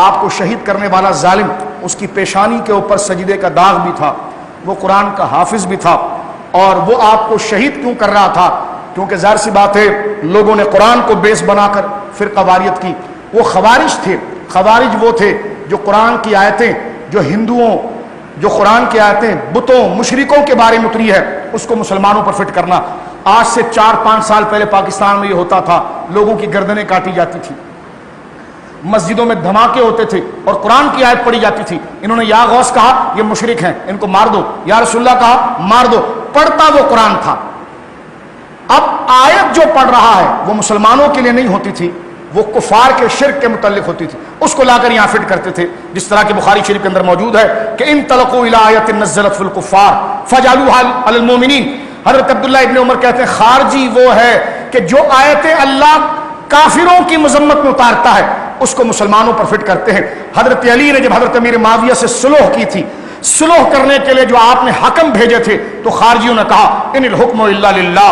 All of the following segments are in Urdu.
آپ کو شہید کرنے والا ظالم، اس کی پیشانی کے اوپر سجدے کا داغ بھی تھا، وہ قرآن کا حافظ بھی تھا، اور وہ آپ کو شہید کیوں کر رہا تھا؟ کیونکہ ظاہر سی بات ہے لوگوں نے قرآن کو بیس بنا کر فرقہ واریت کی۔ وہ خوارج تھے، خوارج وہ تھے جو قرآن کی آیتیں، جو ہندوؤں، جو قرآن کی آیتیں بتوں مشرکوں کے بارے میں اتری ہے اس کو مسلمانوں پر فٹ کرنا۔ آج سے 4-5 سال پہلے پاکستان میں یہ ہوتا تھا، لوگوں کی گردنیں کاٹی جاتی تھی، مسجدوں میں دھماکے ہوتے تھے اور قرآن کی آیت پڑھی جاتی تھی۔ انہوں نے یا غوث کہا یہ مشرک ہیں، ان کو مار دو، یا رسول اللہ کہا مار دو، پڑھتا وہ قرآن تھا۔ اب آیت جو پڑھ رہا ہے وہ مسلمانوں کے لیے نہیں ہوتی تھی، وہ کفار کے شرک کے متعلق ہوتی تھی، اس کو لا کر یہاں فٹ کرتے تھے، جس طرح کہ بخاری شریف کے اندر موجود ہے کہ ان تلقوا الی آیت نزلت فی الکفار فجعلوها علی المؤمنین۔ حضرت عبداللہ ابن عمر کہتے ہیں خارجی وہ ہے کہ جو آیتیں اللہ کافروں کی مذمت میں اتارتا ہے اس کو مسلمانوں پر فٹ کرتے ہیں۔ حضرت علی نے جب حضرت امیر معاویہ سے صلح کی تھی، صلح کرنے کے لیے جو آپ نے حاکم بھیجے تھے، تو خارجیوں نے کہا ان الحکم الا للہ،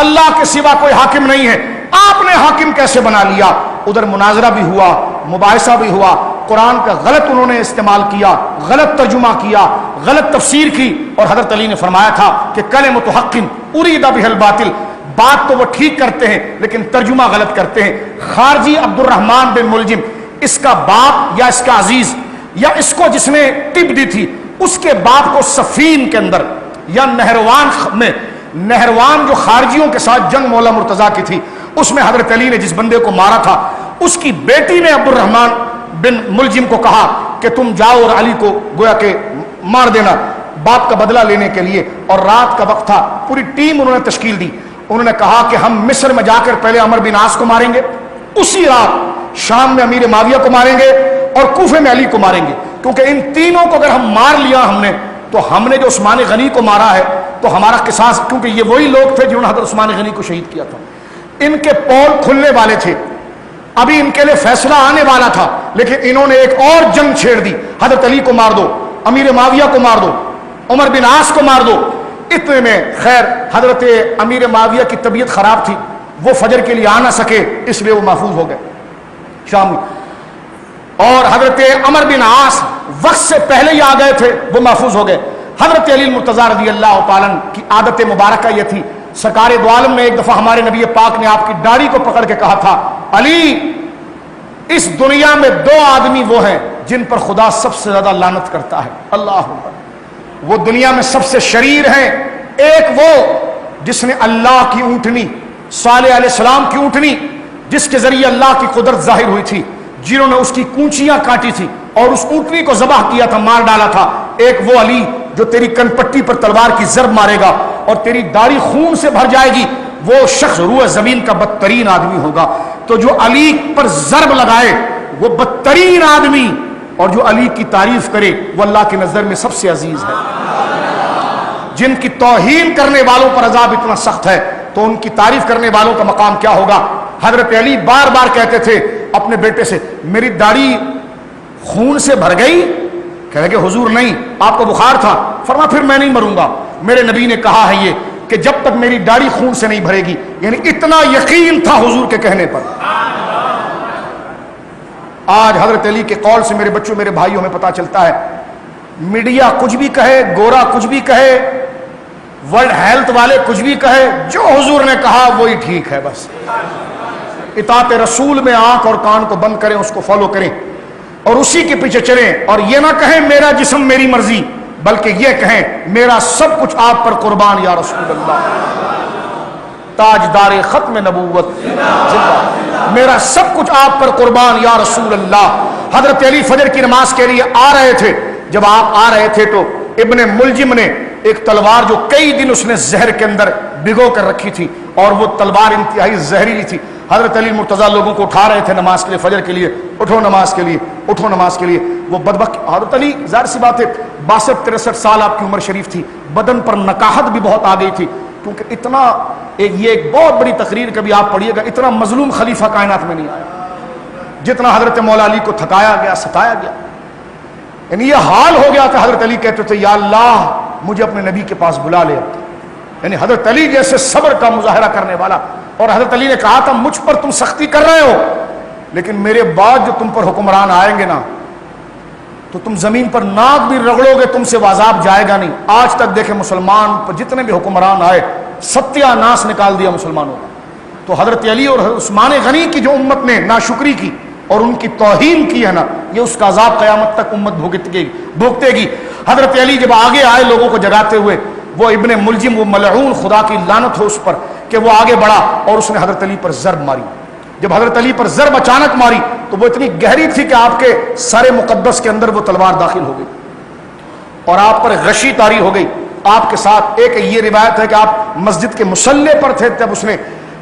اللہ کے سوا کوئی حاکم نہیں ہے، آپ نے حاکم کیسے بنا لیا؟ ادھر مناظرہ بھی ہوا، مباحثہ بھی ہوا، قرآن کا غلط انہوں نے استعمال کیا، غلط ترجمہ کیا، غلط تفسیر کی، اور حضرت علی نے فرمایا تھا کہ کلمۃ حق ارید بہ الباطل، بات تو وہ ٹھیک کرتے ہیں لیکن ترجمہ غلط کرتے ہیں۔ خارجی عبد الرحمن بن ملجم، اس کا باپ یا اس کا عزیز یا اس کو جس نے ٹپ دی تھی اس کے باپ کو صفین کے اندر یا نہروان میں، نہروان جو خارجیوں کے ساتھ جنگ مولا مرتضیٰ کی تھی، اس میں حضرت علی نے جس بندے کو مارا تھا اس کی بیٹی نے عبد الرحمن بن ملجم کو کہا کہ تم جاؤ اور علی کو گویا کہ مار دینا باپ کا بدلہ لینے کے لیے، اور رات کا وقت تھا، پوری ٹیم انہوں نے تشکیل دی، انہوں نے کہا کہ ہم مصر میں جا کر پہلے عمر بن عاص کو ماریں گے، اسی رات شام میں امیر معاویہ کو ماریں گے اور کوفے میں علی کو ماریں گے، کیونکہ ان تینوں کو اگر ہم مار لیا ہم نے تو ہم نے جو عثمان غنی کو مارا ہے تو ہمارا قصاص، کیونکہ یہ وہی لوگ تھے جنہوں نے حضرت عثمان غنی کو شہید کیا تھا، ان کے پول کھلنے والے تھے، ابھی ان کے لیے فیصلہ آنے والا تھا، لیکن انہوں نے ایک اور جنگ چھیڑ دی، حضرت علی کو مار دو، امیر معاویہ کو مار دو، عمر بن عاص کو مار دو۔ اتنے میں خیر حضرت امیر معاویہ کی طبیعت خراب تھی، وہ فجر کے لیے آ نہ سکے، اس لیے وہ محفوظ ہو گئے شام میں، اور حضرت عمر بن عاص وقت سے پہلے ہی آ گئے تھے، وہ محفوظ ہو گئے۔ حضرت علی المرتضیٰ رضی اللہ تعالیٰ کی عادت مبارکہ یہ تھی، سرکار دو عالم نے ایک دفعہ ہمارے نبی پاک نے آپ کی داڑھی کو پکڑ کے کہا تھا علی اس دنیا میں 2 آدمی وہ ہیں جن پر خدا سب سے زیادہ لعنت کرتا ہے، اللہ اکبر، وہ دنیا میں سب سے شریر ہیں، ایک وہ جس نے اللہ کی اونٹنی، صالح علیہ السلام کی اونٹنی جس کے ذریعے اللہ کی قدرت ظاہر ہوئی تھی، جنہوں نے اس کی کونچیاں کاٹی تھی اور اس اونٹنی کو ذبح کیا تھا، مار ڈالا تھا، ایک وہ علی جو تیری کن پٹی پر تلوار کی ضرب مارے گا اور تیری داڑھی خون سے بھر جائے گی، وہ شخص روح زمین کا بدترین آدمی ہوگا۔ تو جو علی پر ضرب لگائے وہ بدترین آدمی، اور جو علی کی تعریف کرے وہ اللہ کی نظر میں سب سے عزیز ہے۔ جن کی توہین کرنے والوں پر عذاب اتنا سخت ہے تو ان کی تعریف کرنے والوں کا مقام کیا ہوگا؟ حضرت علی بار بار کہتے تھے اپنے بیٹے سے میری داڑھی خون سے بھر گئی، کہہ کہ حضور نہیں، آپ کو بخار تھا، فرما پھر میں نہیں مروں گا، میرے نبی نے کہا ہے یہ کہ جب تک میری داڑھی خون سے نہیں بھرے گی، یعنی اتنا یقین تھا حضور کے کہنے پر۔ آج حضرت علی کے قول سے میرے بچوں، میرے بھائیوں، ہمیں پتہ چلتا ہے میڈیا کچھ بھی کہے، گورا کچھ بھی کہے، ورلڈ ہیلتھ والے کچھ بھی کہے، جو حضور نے کہا وہی ٹھیک ہے، بس اطاعت رسول میں آنکھ اور کان کو بند کریں، اس کو فالو کریں اور اسی کے پیچھے چلیں، اور یہ نہ کہیں میرا جسم میری مرضی، بلکہ یہ کہیں میرا سب کچھ آپ پر قربان یا رسول اللہ، تاجدار ختم نبوت میرا سب کچھ آپ پر قربان یا رسول اللہ۔ حضرت علی فجر کی نماز کے لیے آ رہے تھے، جب آپ آ رہے تھے تو ابن ملجم نے ایک تلوار جو کئی دن اس نے زہر کے اندر بھگو کر رکھی تھی اور وہ تلوار انتہائی زہریلی تھی، حضرت علی مرتضیٰ لوگوں کو اٹھا رہے تھے نماز کے لیے، فجر کے لیے، اٹھو نماز کے لیے، اٹھو نماز کے لیے۔ وہ بدبخت حضرت علی، ظاہر سی بات ہے 62-63 سال آپ کی عمر شریف تھی، بدن پر نکاحت بھی بہت آ گئی تھی، کیونکہ اتنا یہ ایک بہت بڑی تقریر کبھی آپ پڑھیے گا، اتنا مظلوم خلیفہ کائنات میں نہیں آیا جتنا حضرت مولا علی کو تھکایا گیا، ستایا گیا، یعنی یہ حال ہو گیا تھا۔ حضرت علی کہتے تھے یا اللہ مجھے اپنے نبی کے پاس بلا لے، یعنی حضرت علی جیسے صبر کا مظاہرہ کرنے والا، اور حضرت علی نے کہا تھا مجھ پر تم سختی کر رہے ہو، لیکن میرے بعد جو تم پر حکمران آئیں گے نا تو تم زمین پر ناک بھی رگڑو گے تم سے وہ عذاب جائے گا نہیں۔ آج تک دیکھیں مسلمان پر جتنے بھی حکمران آئے ستیہ ناس نکال دیا مسلمانوں کا۔ تو حضرت علی اور عثمان غنی کی جو امت نے ناشکری کی اور ان کی توہین کی ہے نا، یہ اس کا عذاب قیامت تک امت بھوگتے گی۔ حضرت علی جب آگے آئے لوگوں کو جگاتے ہوئے، وہ ابن ملجم، وہ ملعون، خدا کی لعنت ہو اس پر کہ وہ آگے بڑھا اور اس نے حضرت علی پر ضرب ماری۔ جب حضرت علی پر ضرب اچانک ماری تو وہ اتنی گہری تھی کہ آپ کے سر مقدس کے اندر وہ تلوار داخل ہو گئی اور آپ پر غشی طاری ہو گئی۔ آپ کے ساتھ ایک یہ روایت ہے کہ آپ مسجد کے مصلے پر تھے جب اس نے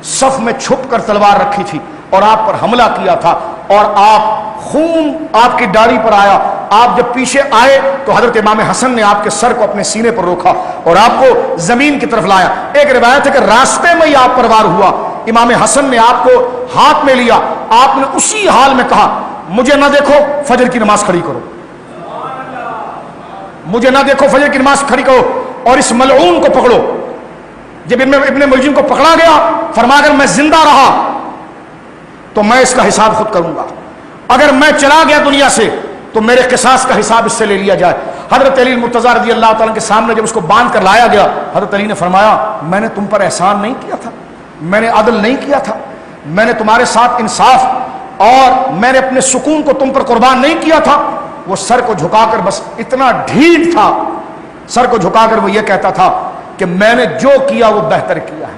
صف میں چھپ کر تلوار رکھی تھی اور آپ پر حملہ کیا تھا، اور آپ خون آپ کی داڑھی پر آیا۔ آپ جب پیچھے آئے تو حضرت امام حسن نے آپ کے سر کو اپنے سینے پر روکا اور آپ کو زمین کی طرف لایا۔ ایک روایت ہے کہ راستے میں ہی آپ پر وار ہوا، امام حسن نے آپ کو ہاتھ میں لیا، آپ نے اسی حال میں کہا مجھے نہ دیکھو، فجر کی نماز کھڑی کرو، مجھے نہ دیکھو، فجر کی نماز کھڑی کرو اور اس ملعون کو پکڑو۔ جب ابن ملجم کو پکڑا گیا، فرمایا اگر میں زندہ رہا تو میں اس کا حساب خود کروں گا، اگر میں چلا گیا دنیا سے تو میرے قصاص کا حساب اس سے لے لیا جائے۔ حضرت علی المرتضیٰ رضی اللہ تعالیٰ کے سامنے جب اس کو باندھ کر لایا گیا، حضرت علی نے فرمایا میں نے تم پر احسان نہیں کیا تھا، میں نے عدل نہیں کیا تھا، میں نے تمہارے ساتھ انصاف اور میں نے اپنے سکون کو تم پر قربان نہیں کیا تھا۔ وہ سر کو جھکا کر بس اتنا ڈھیٹ تھا، سر کو جھکا کر وہ یہ کہتا تھا کہ میں نے جو کیا وہ بہتر کیا ہے۔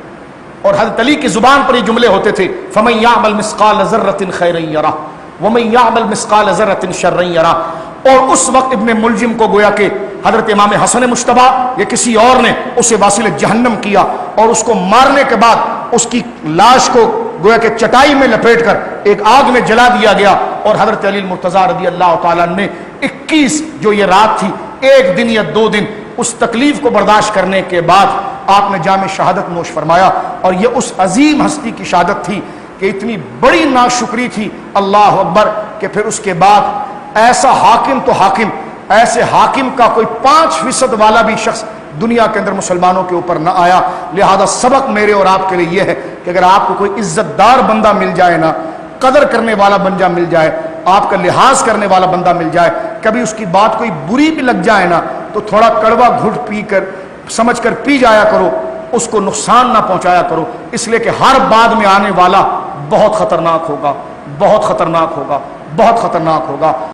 اور حضرت علی کی زبان پر یہ جملے ہوتے تھے فَمَن يَعْمَلْ مِثْقَالَ ذَرَّةٍ خَيْرًا يَرَهُ وَمَن يَعْمَلْ مِثْقَالَ ذَرَّةٍ شَرًّا يَرَهُ۔ اور اس وقت ابن ملجم کو گویا کہ حضرت امام حسن مجتبیٰ یا کسی اور نے اسے واصل جہنم کیا اور اس کو مارنے کے بعد اس کی لاش کو گویا کہ چٹائی میں لپیٹ کر ایک آگ میں جلا دیا گیا۔ اور حضرت علی المرتضیٰ رضی اللہ تعالیٰ نے 21 جو یہ رات تھی، ایک دن یا 2 دن اس تکلیف کو برداشت کرنے کے بعد آپ نے جام شہادت نوش فرمایا۔ اور یہ اس عظیم ہستی کی شہادت تھی کہ اتنی بڑی ناشکری تھی، اللہ اکبر، کہ پھر اس کے بعد ایسا حاکم تو حاکم، ایسے حاکم کا کوئی 5% والا بھی شخص دنیا کے اندر مسلمانوں کے اوپر نہ آیا۔ لہذا سبق میرے اور آپ کے لیے یہ ہے کہ اگر آپ کو کوئی عزت دار بندہ مل جائے نا، قدر کرنے والا بندہ مل جائے، آپ کا لحاظ کرنے والا بندہ مل جائے، کبھی اس کی بات کوئی بری بھی لگ جائے نا تو تھوڑا کڑوا گھٹ پی کر سمجھ کر پی جایا کرو، اس کو نقصان نہ پہنچایا کرو، اس لیے کہ ہر بعد میں آنے والا بہت خطرناک ہوگا، بہت خطرناک ہوگا، بہت خطرناک ہوگا۔